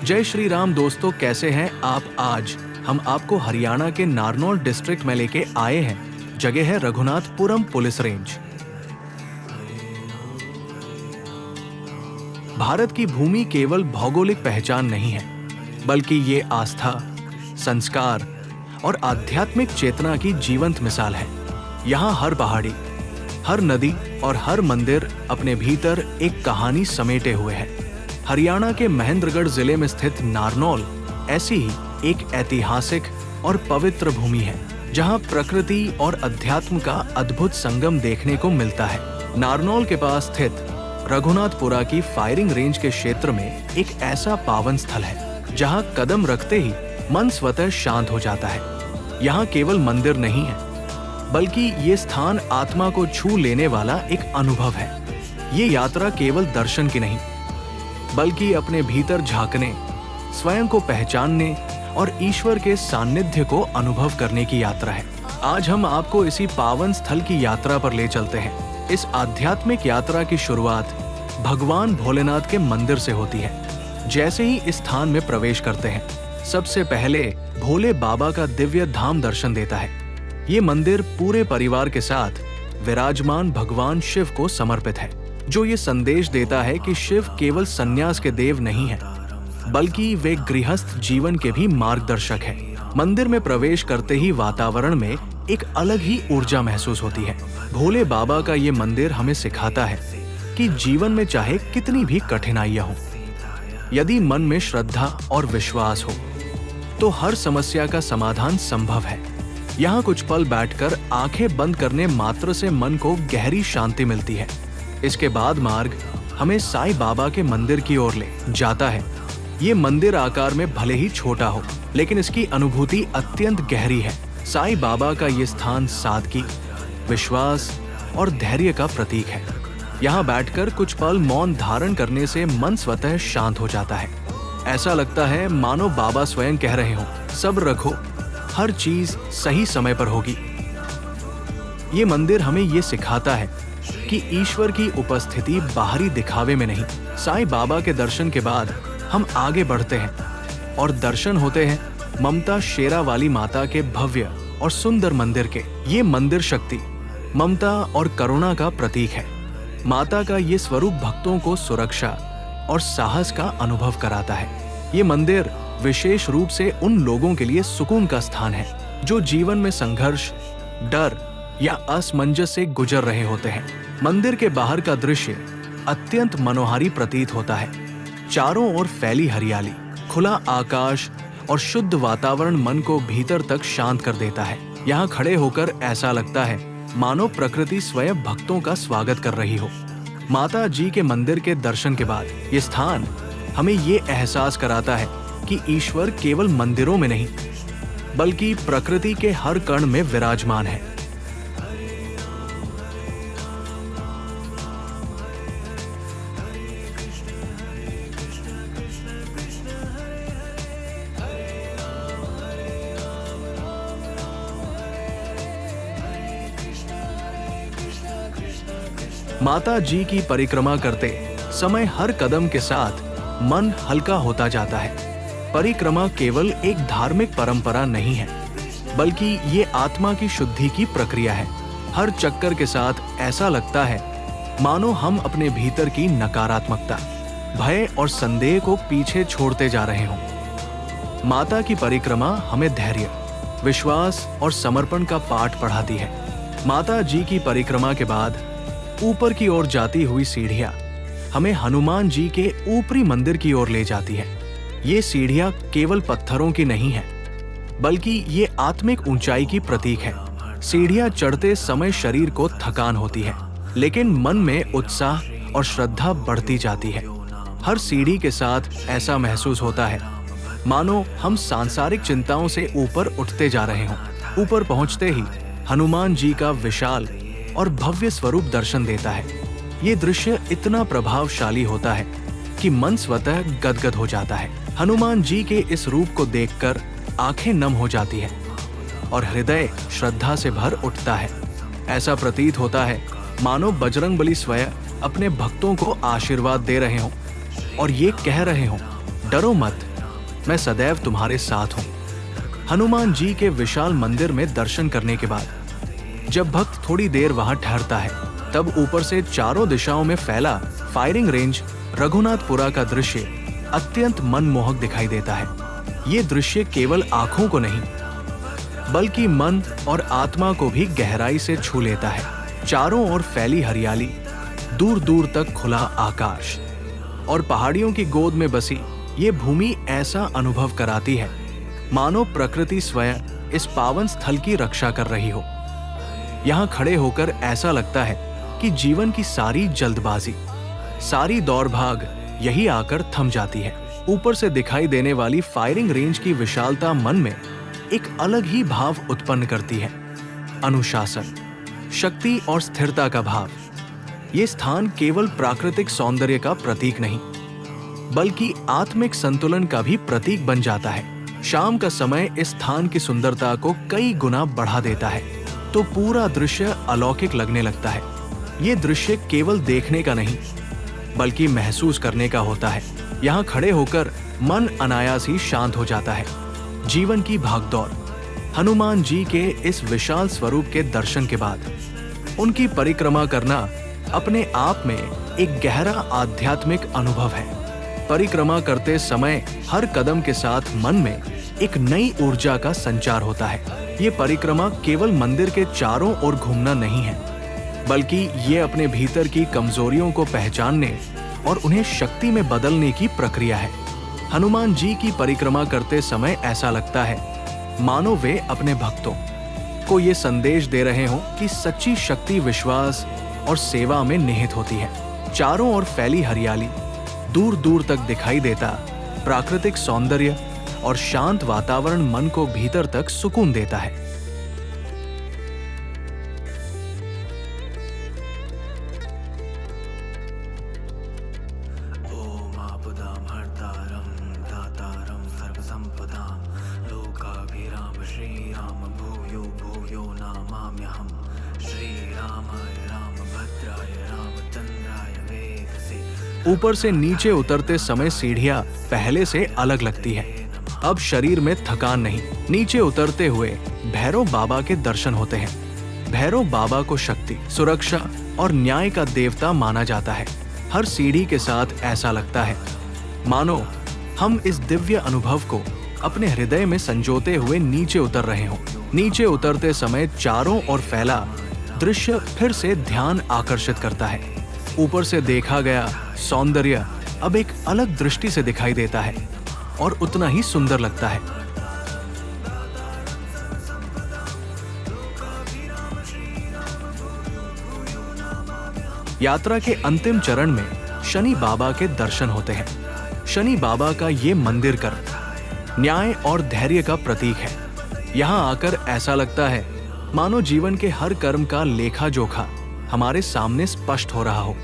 जय श्री राम दोस्तों, कैसे हैं आप। आज हम आपको हरियाणा के नारनौल डिस्ट्रिक्ट में लेके आए हैं। जगह है रघुनाथपुरम पुलिस रेंज। भारत की भूमि केवल भौगोलिक पहचान नहीं है, बल्कि ये आस्था, संस्कार और आध्यात्मिक चेतना की जीवंत मिसाल है। यहाँ हर पहाड़ी, हर नदी और हर मंदिर अपने भीतर एक कहानी समेटे हुए है। हरियाणा के महेंद्रगढ़ जिले में स्थित नारनौल ऐसी ही एक ऐतिहासिक और पवित्र भूमि है, जहाँ प्रकृति और अध्यात्म का अद्भुत संगम देखने को मिलता है। नारनौल के पास स्थित रघुनाथपुरा की फायरिंग रेंज के क्षेत्र में एक ऐसा पावन स्थल है, जहाँ कदम रखते ही मन स्वतः शांत हो जाता है। यहाँ केवल मंदिर नहीं है, बल्कि ये स्थान आत्मा को छू लेने वाला एक अनुभव है। ये यात्रा केवल दर्शन की नहीं, बल्कि अपने भीतर झांकने, स्वयं को पहचानने और ईश्वर के सानिध्य को अनुभव करने की यात्रा है। आज हम आपको इसी पावन स्थल की यात्रा पर ले चलते हैं। इस आध्यात्मिक यात्रा की शुरुआत भगवान भोलेनाथ के मंदिर से होती है। जैसे ही इस स्थान में प्रवेश करते हैं, सबसे पहले भोले बाबा का दिव्य धाम दर्शन देता है। ये मंदिर पूरे परिवार के साथ विराजमान भगवान शिव को समर्पित है, जो ये संदेश देता है कि शिव केवल संन्यास के देव नहीं है, बल्कि वे गृहस्थ जीवन के भी मार्गदर्शक है। मंदिर में प्रवेश करते ही वातावरण में एक अलग ही ऊर्जा महसूस होती है। भोले बाबा का ये मंदिर हमें सिखाता है कि जीवन में चाहे कितनी भी कठिनाइयां हो, यदि मन में श्रद्धा और विश्वास हो, तो हर समस्या का समाधान संभव है। यहाँ कुछ पल बैठकर आंखें बंद करने मात्र से मन को गहरी शांति मिलती है। इसके बाद मार्ग हमें साईं बाबा के मंदिर की ओर ले जाता है। ये मंदिर आकार में भले ही छोटा हो, लेकिन इसकी अनुभूति अत्यंत गहरी है। साईं बाबा का ये स्थान सादगी, विश्वास और धैर्य का प्रतीक है। यहाँ बैठकर कुछ पल मौन धारण करने से मन स्वतः शांत हो जाता है। ऐसा लगता है मानो बाबा स्वयं कह रहे हो, सब्र रखो, हर चीज सही समय पर होगी। ये मंदिर हमें ये सिखाता है कि ईश्वर की उपस्थिति बाहरी दिखावे में नहीं। साईं बाबा के दर्शन के बाद हम आगे बढ़ते हैं और दर्शन होते हैं ममता शेरा वाली माता के भव्य और सुंदर मंदिर के। ये मंदिर शक्ति, ममता और करुणा का प्रतीक है। माता का ये स्वरूप भक्तों को सुरक्षा और साहस का अनुभव कराता है। ये मंदिर विशेष रूप से उन लोगों के लिए सुकून का स्थान है, जो जीवन में संघर्ष, डर या असमंजस से गुजर रहे होते हैं। मंदिर के बाहर का दृश्य अत्यंत मनोहारी प्रतीत होता है। चारों ओर फैली हरियाली, खुला आकाश और शुद्ध वातावरण मन को भीतर तक शांत कर देता है। यहाँ खड़े होकर ऐसा लगता है मानो प्रकृति स्वयं भक्तों का स्वागत कर रही हो। माता जी के मंदिर के दर्शन के बाद ये स्थान हमें ये एहसास कराता है कि ईश्वर केवल मंदिरों में नहीं, बल्कि प्रकृति के हर कण में विराजमान है। माता जी की परिक्रमा करते समय हर कदम के साथ मन हल्का होता जाता है। परिक्रमा केवल एक धार्मिक परंपरा नहीं है, बल्कि ये आत्मा की शुद्धि की प्रक्रिया है। हर चक्कर के साथ ऐसा लगता है मानो हम अपने भीतर की नकारात्मकता, भय और संदेह को पीछे छोड़ते जा रहे हों। माता की परिक्रमा हमें धैर्य, विश्वास और समर्पण का पाठ पढ़ाती है। माता जी की परिक्रमा के बाद ऊपर की ओर जाती हुई सीढ़ियां हमें हनुमान जी के ऊपरी मंदिर की ओर ले जाती है। ये सीढ़ियां केवल पत्थरों की नहीं है, बल्कि ये आत्मिक ऊंचाई की प्रतीक है। सीढ़ियां चढ़ते समय शरीर को थकान होती है, लेकिन मन में उत्साह और श्रद्धा बढ़ती जाती है। हर सीढ़ी के साथ ऐसा महसूस होता है मानो हम सांसारिक चिंताओं से ऊपर उठते जा रहे हों। ऊपर पहुंचते ही हनुमान जी का विशाल और भव्य स्वरूप दर्शन देता है। ये दृश्य इतना प्रभावशाली होता है कि मन स्वतः गदगद हो जाता है। हनुमान जी के इस रूप को देखकर आंखें नम हो जाती है और हृदय श्रद्धा से भर उठता है। ऐसा प्रतीत होता है मानो बजरंगबली स्वयं अपने भक्तों को आशीर्वाद दे रहे हों और ये कह रहे हों, डरो मत, मैं सदैव तुम्हारे साथ हूँ। हनुमान जी के विशाल मंदिर में दर्शन करने के बाद जब भक्त थोड़ी देर वहां ठहरता है, तब ऊपर से चारों दिशाओं में फैला फायरिंग रेंज रघुनाथपुरा का दृश्य अत्यंत मनमोहक दिखाई देता है। ये दृश्य केवल आंखों को नहीं बल्कि मन और आत्मा को भी गहराई से छू लेता है। चारों ओर फैली हरियाली, दूर दूर तक खुला आकाश और पहाड़ियों की गोद में बसी ये भूमि ऐसा अनुभव कराती है मानो प्रकृति स्वयं इस पावन स्थल की रक्षा कर रही हो। यहाँ खड़े होकर ऐसा लगता है कि जीवन की सारी जल्दबाजी, सारी दौड़ भाग यही आकर थम जाती है। ऊपर से दिखाई देने वाली फायरिंग रेंज की विशालता मन में एक अलग ही भाव उत्पन्न करती है। अनुशासन, शक्ति और स्थिरता का भाव। ये स्थान केवल प्राकृतिक सौंदर्य का प्रतीक नहीं बल्कि आत्मिक संतुलन का भी प्रतीक बन जाता है। शाम का समय इस स्थान की सुंदरता को कई गुना बढ़ा देता है तो पूरा दृश्य अलौकिक लगने लगता है। ये दृश्य केवल देखने का नहीं बल्कि महसूस करने का होता है। यहाँ खड़े होकर मन अनायास ही शांत हो जाता है। जीवन की भागदौड़, हनुमान जी के इस विशाल स्वरूप के दर्शन के बाद उनकी परिक्रमा करना अपने आप में एक गहरा आध्यात्मिक अनुभव है। परिक्रमा करते समय हर कदम के साथ मन में एक नई ऊर्जा का संचार होता है। ये परिक्रमा केवल मंदिर के चारों ओर घूमना नहीं है बल्कि ये अपने भीतर की कमजोरियों को पहचानने और उन्हें शक्ति में बदलने की प्रक्रिया है। हनुमान जी की परिक्रमा करते समय ऐसा लगता है मानो वे अपने भक्तों को ये संदेश दे रहे हों कि सच्ची शक्ति विश्वास और सेवा में निहित होती है। चारों ओर फैली हरियाली, दूर दूर तक दिखाई देता प्राकृतिक सौंदर्य और शांत वातावरण मन को भीतर तक सुकून देता है। ऊपर से नीचे उतरते समय सीढ़ियां पहले से अलग लगती है। अब शरीर में थकान नहीं। नीचे उतरते हुए भैरव बाबा के दर्शन होते हैं। भैरव बाबा को शक्ति, सुरक्षा और न्याय का देवता माना जाता है। हर सीढ़ी के साथ ऐसा लगता है मानो हम इस दिव्य अनुभव को अपने हृदय में संजोते हुए नीचे उतर रहे हों। नीचे उतरते समय चारों ओर फैला दृश्य फिर से ध्यान आकर्षित करता है। ऊपर से देखा गया सौंदर्य अब एक अलग दृष्टि से दिखाई देता है और उतना ही सुंदर लगता है। यात्रा के अंतिम चरण में शनि बाबा के दर्शन होते हैं। शनि बाबा का ये मंदिर कर न्याय और धैर्य का प्रतीक है। यहाँ आकर ऐसा लगता है मानो जीवन के हर कर्म का लेखा जोखा हमारे सामने स्पष्ट हो रहा हो।